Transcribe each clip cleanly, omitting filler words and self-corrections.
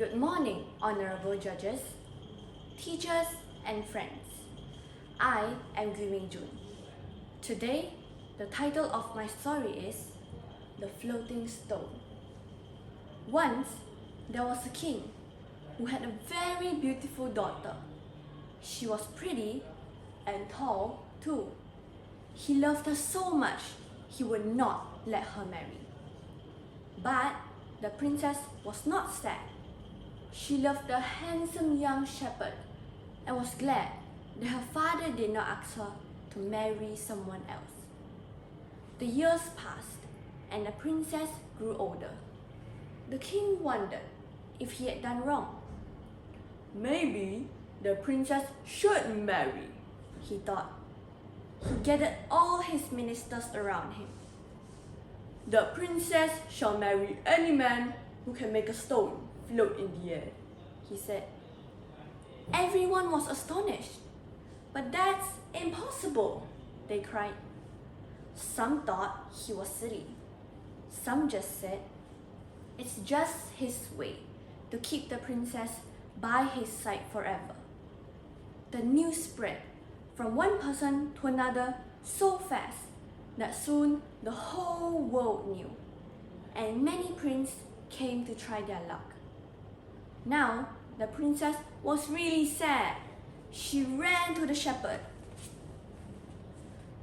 Good morning, honorable judges, teachers and friends. I am GUEE. Today, the title of my story is The Floating Stone. Once, there was a king who had a very beautiful daughter. She was pretty and tall too. He loved her so much, he would not let her marry. But the princess was not sad. She loved the handsome young shepherd and was glad that her father did not ask her to marry someone else. The years passed and the princess grew older. The king wondered if he had done wrong. Maybe the princess should marry, he thought. He gathered all his ministers around him. The princess shall marry any man who can make a stone float in the air, he said. Everyone was astonished. But that's impossible, they cried. Some thought he was silly. Some just said, it's just his way to keep the princess by his side forever. The news spread from one person to another so fast that soon the whole world knew, and many princes came to try their luck. Now, the princess was really sad. She ran to the shepherd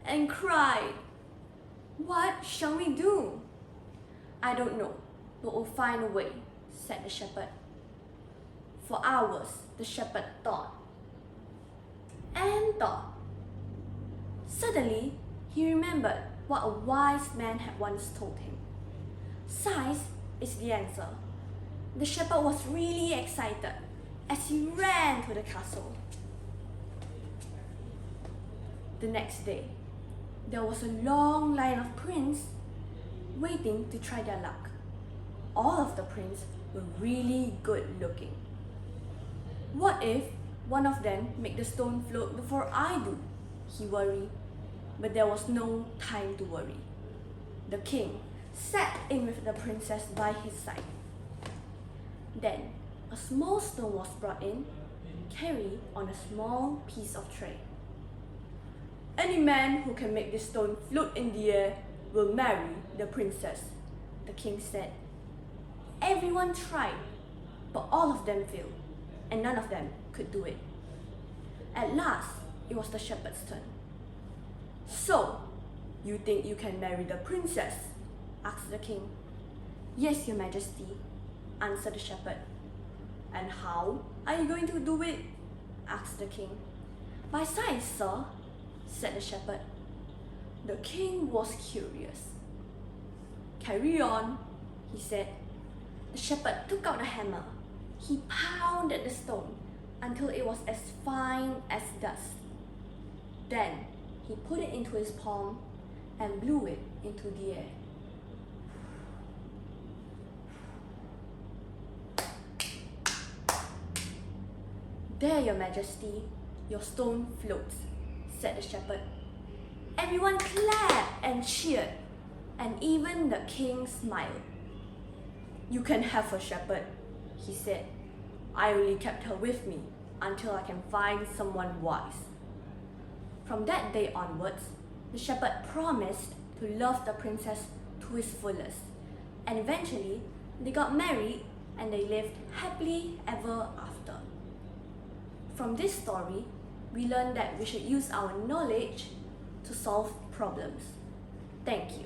and cried, "What shall we do?" "I don't know, but we'll find a way," said the shepherd. For hours, the shepherd thought and thought. Suddenly, he remembered what a wise man had once told him. Size is the answer. The shepherd was really excited as he ran to the castle. The next day, there was a long line of princes waiting to try their luck. All of the princes were really good looking. What if one of them make the stone float before I do? He worried. But there was no time to worry. The king sat in with the princess by his side. Then a small stone was brought in, carried on a small piece of tray. Any man who can make this stone float in the air will marry the princess, the king said. Everyone tried, but all of them failed, and none of them could do it. At last, it was the shepherd's turn. So, you think you can marry the princess? Asked the king. Yes, your majesty, answered the shepherd. And how are you going to do it? Asked the king. By size, sir, said the shepherd. The king was curious. Carry on, he said. The shepherd took out a hammer. He pounded the stone until it was as fine as dust. Then he put it into his palm and blew it into the air. There, your majesty, your stone floats, said the shepherd. Everyone clapped and cheered, and even the king smiled. You can have her, shepherd, he said. I only kept her with me until I can find someone wise. From that day onwards, the shepherd promised to love the princess to his fullest, and eventually they got married and they lived happily ever after. From this story, we learn that we should use our knowledge to solve problems. Thank you.